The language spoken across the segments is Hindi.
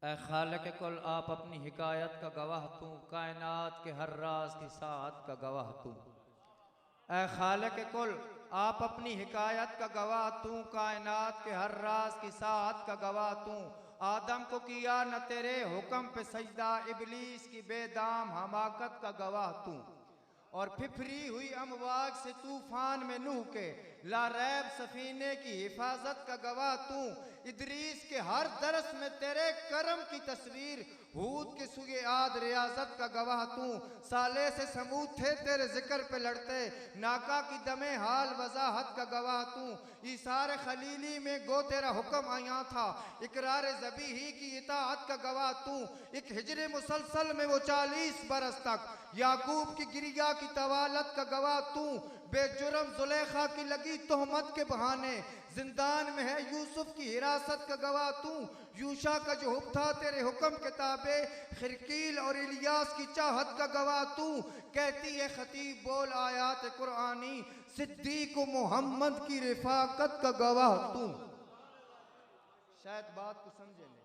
ऐ खालिक कुल आप अपनी हिकायत का गवाह तू, कायनात के हर राज की साथ का गवाह तू। ऐ खालिक कुल आप अपनी हिकायत का गवाह तू, कायनात के हर राज की साथ का गवाह तू। आदम को किया न तेरे हुक्म पे सजदा, इबलीस की बेदाम हमाकत का गवाह तू। और फिफरी हुई अमवाज से तूफान में नूह के लारैब सफीने की हिफाजत का गवाह तू। इदरीस के हर दरस में तेरे करम की तस्वीर, हूद के सुगे आद रियाजत का गवाह तू। साले से समूद थे तेरे जिक्र पे लड़ते, नाका की दमे हाल वजाहत का गवाह तू। ईसार खलीली में गो तेरा हुक्म आया था, इकरार ज़बीही की इताअत का गवाह तू। एक हिजरे मुसलसल में वो 40 बरस तक याकूब की गिरिया की तवालत का गवाह तू। बेजुर्म जुलेखा की लगी तोहमत के बहाने जिंदान में है यूसुफ की हिरासत का गवाह तू। यूशा का जो हुक्म था तेरे हुक्म के ताबे, खिरकील और इलियास की चाहत का गवाह तू। कहती है खतीब बोल आयात कुरानी, सिद्दीक मोहम्मद की रिफाकत का गवाह तू। शायद बात को समझे नहीं।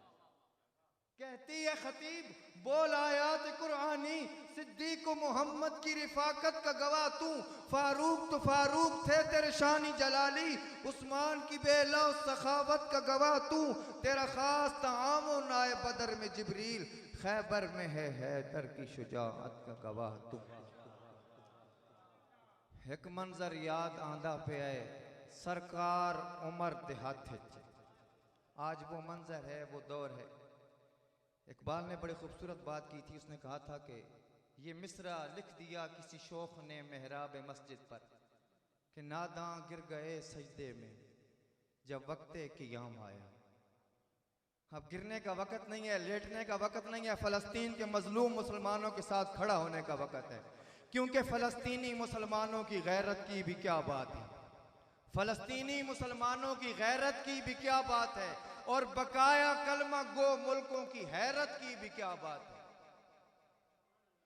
कहती है खतीब बोल आयात कुरानी, सिद्दीक मोहम्मद की रिफाकत का गवाह तू। फारूक तो फारूक थे तेरे शानी जलाली, उस्मान की बेला सखावत का गवाह तू। तेरा खास तामो नाए बदर में जिब्रील, खैबर में है हैदर की शुजाअत का गवाह तू। एक मंजर याद आंदा पे आए, सरकार उमर देहात है। आज वो मंजर है, वो दौर है। इकबाल ने बड़ी खूबसूरत बात की थी। उसने कहा था कि ये मिसरा लिख दिया किसी शोख ने मेहराब मस्जिद पर, कि नादां गिर गए सजदे में जब वक्ते क़ियाम आया। अब गिरने का वक़्त नहीं है, लेटने का वक़्त नहीं है। फ़लस्तीन के मजलूम मुसलमानों के साथ खड़ा होने का वक़्त है, क्योंकि फ़लस्तीनी मुसलमानों की गैरत की भी क्या बात है। फ़लस्तीनी मुसलमानों की गैरत की भी क्या बात है, और बकाया कलमा गो मुल्कों की हैरत की भी क्या बात है।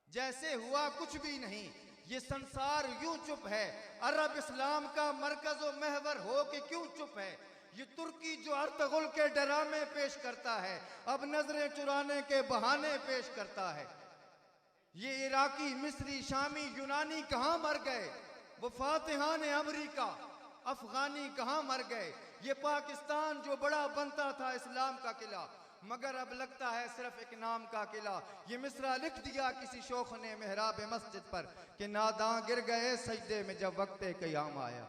जैसे हुआ कुछ भी नहीं, ये संसार यूं चुप है। अरब इस्लाम का मरकज व महवर हो के क्यों चुप है। ये तुर्की जो अर्तगुल के डरामे पेश करता है, अब नजरें चुराने के बहाने पेश करता है। ये इराकी, मिस्री, शामी, यूनानी कहां मर गए, वो फातिहान अमरीका अफगानी कहां मर गए। ये पाकिस्तान जो बड़ा बनता था इस्लाम का किला, मगर अब लगता है सिर्फ एक नाम का किला। ये मिसरा लिख दिया किसी शोख ने मेहराब मस्जिद पर, कि नादां गिर गए सजदे में जब वक्ते क़याम आया।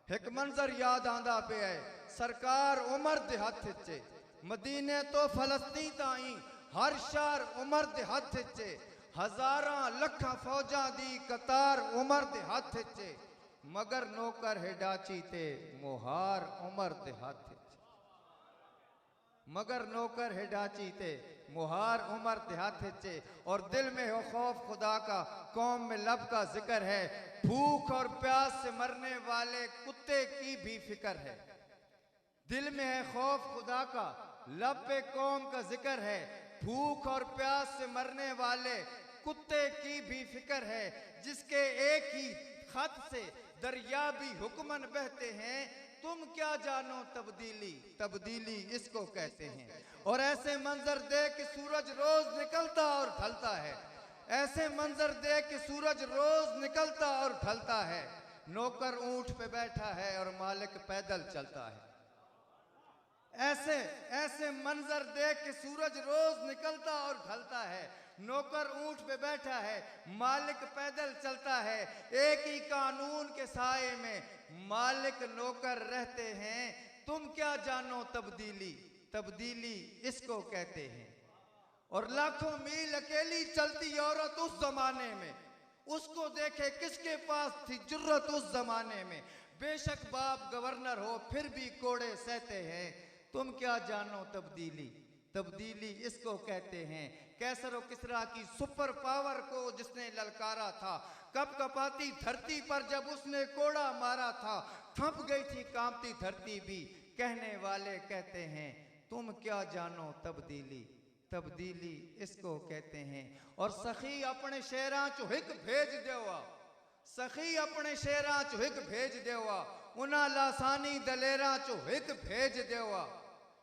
एक मंजर याद आंदा पे है, सरकार उमर दे हथ चे, मदीने तो फलस्तीन ताई हर शहर उमर दे हथ चे। हजारां लखां फौजां दी कतार उमर दे हथ चे, मगर नौकर हिडाची ते मुहार उमर दे हथ चे। मगर नौकर हिडाची ते मुहार उमर दे हथ चे। और दिल में हो खौफ खुदा का, कौम में लब का जिक्र है। भूख और प्यास से मरने वाले कुत्ते की भी फिक्र है। दिल में है खौफ खुदा का, लब पे कौम का जिक्र है। भूख और प्यास से मरने वाले कुत्ते की भी फिक्र है। जिसके एक ही खत से दरिया भी हुक्मन बहते हैं, तुम क्या जानो तब्दीली, तब्दीली इसको कहते हैं। और ऐसे मंजर देख के सूरज रोज निकलता और ढलता है। ऐसे मंजर देख के सूरज रोज निकलता और ढलता है। नौकर ऊंट पे बैठा है और मालिक पैदल चलता है। ऐसे ऐसे मंजर देख के सूरज रोज निकलता और ढलता है। नौकर ऊंट पे बैठा है, मालिक पैदल चलता है। एक ही कानून के साए में मालिक नौकर रहते हैं। तुम क्या जानो तब्दीली, तब्दीली इसको कहते हैं। और लाखों मील अकेली चलती औरत उस जमाने में, उसको देखे किसके पास थी जुर्रत उस जमाने में। बेशक बाप गवर्नर हो फिर भी कोड़े सहते हैं। तुम क्या जानो तब्दीली, तब्दीली इसको कहते हैं। कैसर और किसरा की सुपर पावर को जिसने ललकारा था, कप कपाती धरती पर जब उसने कोड़ा मारा था, थम गई थी कांपती धरती भी। कहने वाले कहते हैं तुम क्या जानो तब्दीली, तब्दीली इसको कहते हैं। और सखी अपने शेरां चो हिक भेज देवा, सखी अपने शेरां चो हिक भेज देवा, उना लासानी दलेरा चो हिक भेज देवा।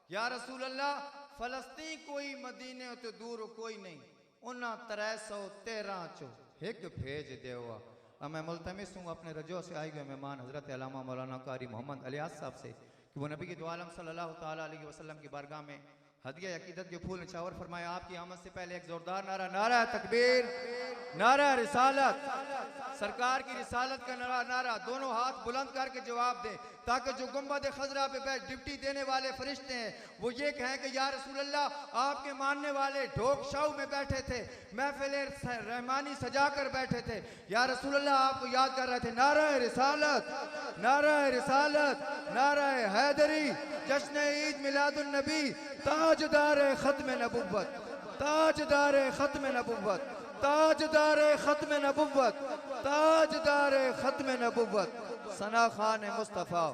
या रसूल अल्लाह फलस्तीन कोई मदीने तो दूर कोई नहीं, उन्ना 313 चो एक भेज देवा। अब मैं मुल्तमिस हूँ अपने रजो से आए हुए मेहमान हजरत अल्लामा मौलाना कारी मोहम्मद अलियास साहब से कि वो नबी के दो आलम सल्लल्लाहु ताला अलैहि वसल्लम की बारगाह में हदिया अकीदत के फूल निछावर फरमाया। आपकी आमद से पहले एक जोरदार नारा, नारा तकबीर, नारा रिसालत, सरकार की रिसालत का नारा दोनों हाथ बुलंद करके जवाब दें, ताकि जो गुंबद खजरा पे बैठ डिप्टी देने वाले फरिश्ते हैं वो ये कहें कि या रसूल अल्लाह, आपके मानने वाले ढोक शाऊ में बैठे थे, महफिल रहमानी सजा कर बैठे थे, या रसूल अल्लाह आपको याद कर रहे थे। नारा रिसालत, नारा रिसालत, नारा हैदरी, जश्न ईद मिलादुन नबी, ताजदार खत्म नबुव्वत, ताजदार खत्म नबुव्वत, ताजदार खत्म नबुव्वत, ताजदार खत्म नबुव्वत, सना खान मुस्तफ़ा।